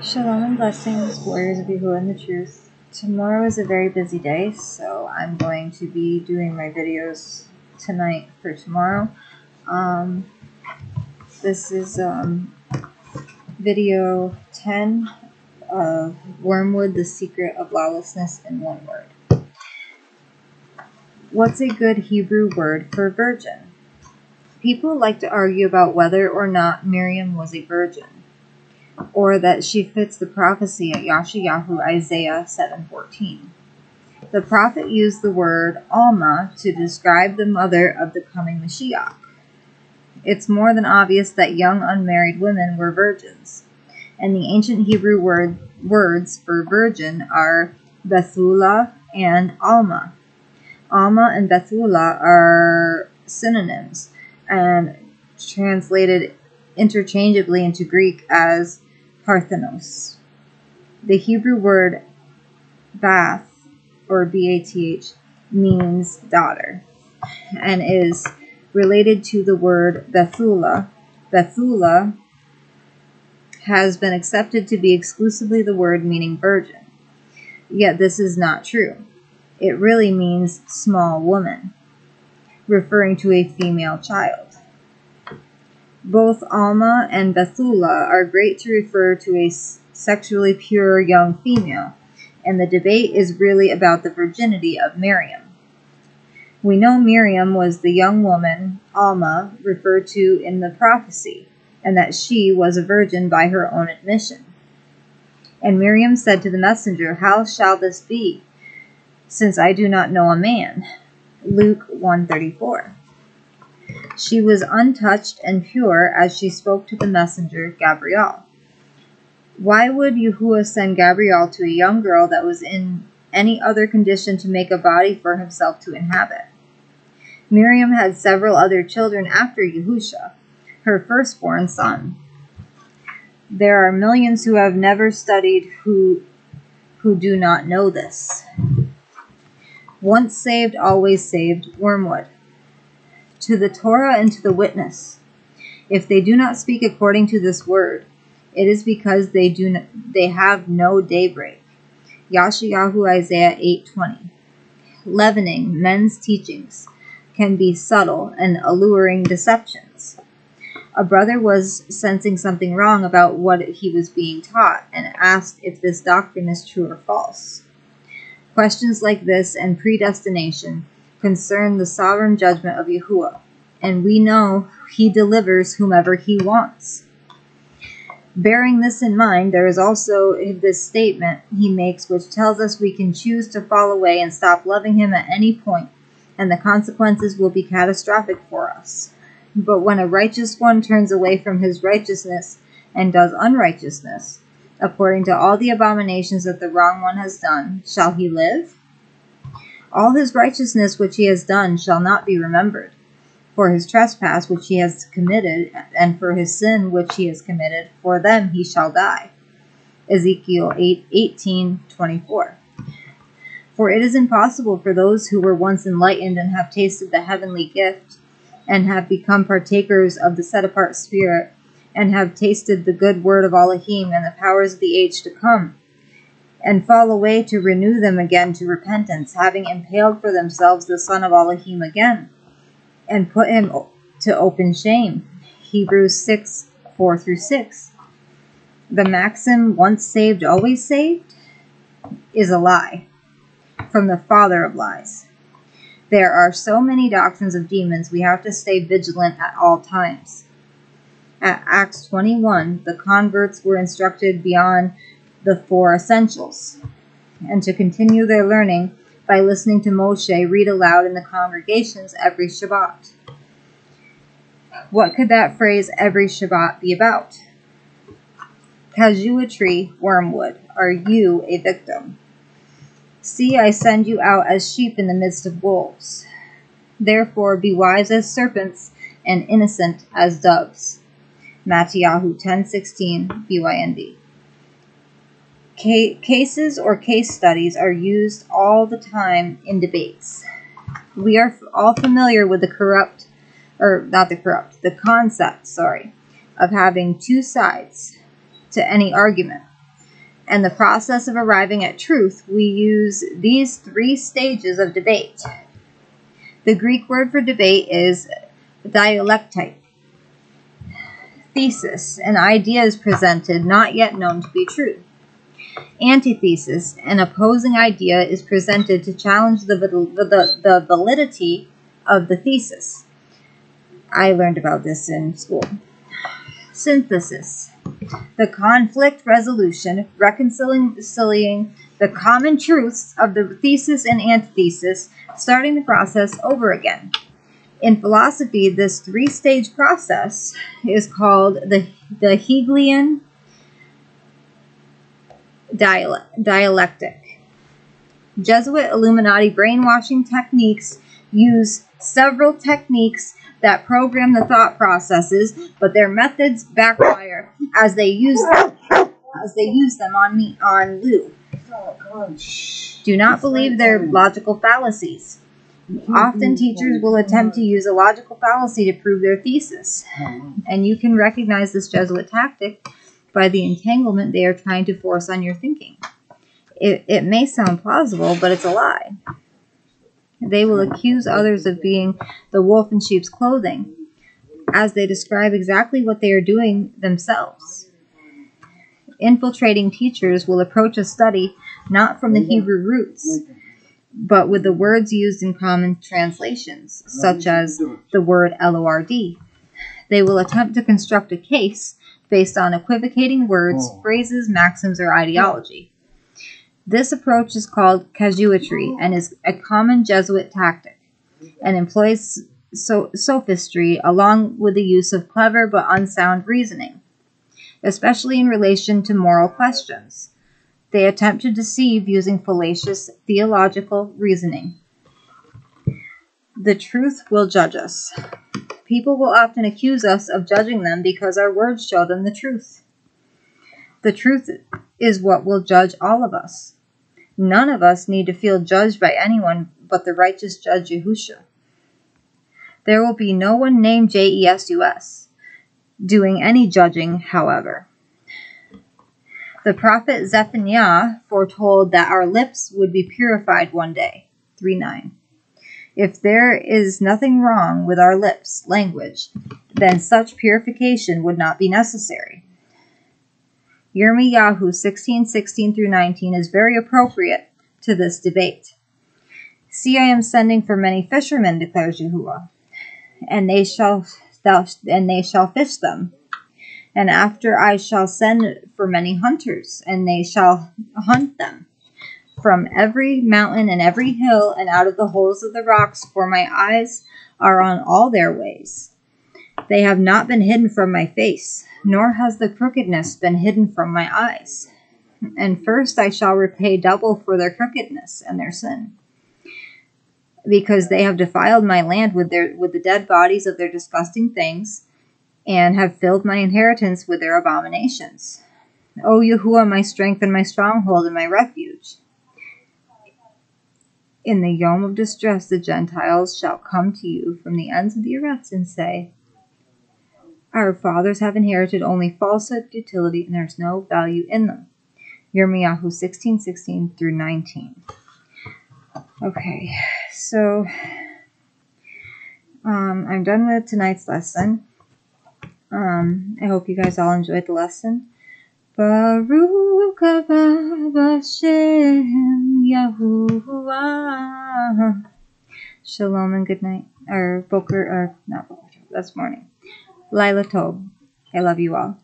Shalom and blessings, warriors of Yahuwah and the truth. Tomorrow is a very busy day, so I'm going to be doing my videos tonight for tomorrow. This is video 10 of Wormwood, the Secret of Lawlessness in one word. What's a good Hebrew word for virgin? People like to argue about whether or not Miriam was a virgin, or that she fits the prophecy at Yeshayahu Isaiah 7:14. The prophet used the word Alma to describe the mother of the coming Mashiach. It's more than obvious that young unmarried women were virgins, and the ancient Hebrew words for virgin are Bethulah and Alma. Alma and Bethulah are synonyms and translated interchangeably into Greek as Parthenos. The Hebrew word Bath, or B-A-T-H, means daughter, and is related to the word Bethulah. Bethulah has been accepted to be exclusively the word meaning virgin. Yet this is not true. It really means small woman, referring to a female child. Both Alma and Bethulah are great to refer to a sexually pure young female, and the debate is really about the virginity of Miriam. We know Miriam was the young woman Alma referred to in the prophecy, and that she was a virgin by her own admission. And Miriam said to the messenger, "How shall this be, since I do not know a man?" Luke 1:34. She was untouched and pure as she spoke to the messenger, Gabriel. Why would Yahuwah send Gabriel to a young girl that was in any other condition to make a body for himself to inhabit? Miriam had several other children after Yahusha, her firstborn son. There are millions who have never studied who do not know this. Once saved, always saved, Wormwood. To the Torah and to the witness. If they do not speak according to this word, it is because they have no daybreak. Yeshayahu Isaiah 8:20. Leavening men's teachings can be subtle and alluring deceptions. A brother was sensing something wrong about what he was being taught and asked if this doctrine is true or false. Questions like this and predestination concern the sovereign judgment of Yahuwah, and we know he delivers whomever he wants. Bearing this in mind, there is also this statement he makes which tells us we can choose to fall away and stop loving him at any point, and the consequences will be catastrophic for us. But when a righteous one turns away from his righteousness and does unrighteousness, according to all the abominations that the wrong one has done, shall he live? All his righteousness which he has done shall not be remembered. For his trespass which he has committed, and for his sin which he has committed, for them he shall die. Ezekiel 8:18-24. For it is impossible for those who were once enlightened and have tasted the heavenly gift, and have become partakers of the set-apart spirit, and have tasted the good word of Elohim and the powers of the age to come, and fall away to renew them again to repentance, having impaled for themselves the Son of Elohim again, and put him to open shame. Hebrews 6:4-6. The maxim, once saved, always saved, is a lie from the father of lies. There are so many doctrines of demons, we have to stay vigilant at all times. At Acts 21, the converts were instructed beyond the 4 essentials, and to continue their learning by listening to Moshe read aloud in the congregations every Shabbat. What could that phrase, every Shabbat, be about? Casuitry Wormwood, are you a victim? See, I send you out as sheep in the midst of wolves. Therefore be wise as serpents and innocent as doves. Matthew 10:16 BYND. Cases or case studies are used all the time in debates. We are all familiar with the concept of having two sides to any argument. and the process of arriving at truth, we use these 3 stages of debate. The Greek word for debate is dialectic. Thesis, an idea is presented not yet known to be true. Antithesis, an opposing idea is presented to challenge the validity of the thesis. I learned about this in school. Synthesis, the conflict resolution, reconciling the common truths of the thesis and antithesis, starting the process over again. In philosophy, this 3-stage process is called the Hegelian dialectic. Jesuit Illuminati brainwashing techniques use several techniques that program the thought processes, but their methods backfire as they use them on Lou. Do not believe their logical fallacies. Often teachers will attempt to use a logical fallacy to prove their thesis, and you can recognize this Jesuit tactic by the entanglement they are trying to force on your thinking. It may sound plausible, but it's a lie. They will accuse others of being the wolf in sheep's clothing, as they describe exactly what they are doing themselves. Infiltrating teachers will approach a study not from the Hebrew roots, but with the words used in common translations, such as the word Lord. They will attempt to construct a case based on equivocating words, phrases, maxims, or ideology. This approach is called casuitry and is a common Jesuit tactic, and employs sophistry along with the use of clever but unsound reasoning, especially in relation to moral questions. They attempt to deceive using fallacious theological reasoning. The truth will judge us. People will often accuse us of judging them because our words show them the truth. The truth is what will judge all of us. None of us need to feel judged by anyone but the righteous judge Yahusha. There will be no one named Jesus doing any judging, however. The prophet Zephaniah foretold that our lips would be purified one day. 3:9. If there is nothing wrong with our lips, language, then such purification would not be necessary. Yirmiyahu 16:16-19 is very appropriate to this debate. See, I am sending for many fishermen, declares Yahuwah, and they shall fish them. And after I shall send for many hunters, and they shall hunt them from every mountain and every hill, and out of the holes of the rocks, for my eyes are on all their ways. They have not been hidden from my face, nor has the crookedness been hidden from my eyes. And first I shall repay double for their crookedness and their sin, because they have defiled my land with the dead bodies of their disgusting things, and have filled my inheritance with their abominations. O Yahuwah, my strength and my stronghold and my refuge. In the yom of distress the Gentiles shall come to you from the ends of the earth and say, our fathers have inherited only falsehood, futility, and there is no value in them. Yirmiyahu 16:16-19. Okay, so I'm done with tonight's lesson. I hope you guys all enjoyed the lesson. Baruch haba b'Shem Yahuwah. Shalom and good night. Or not Boker, that's morning. Laila Tov. I love you all.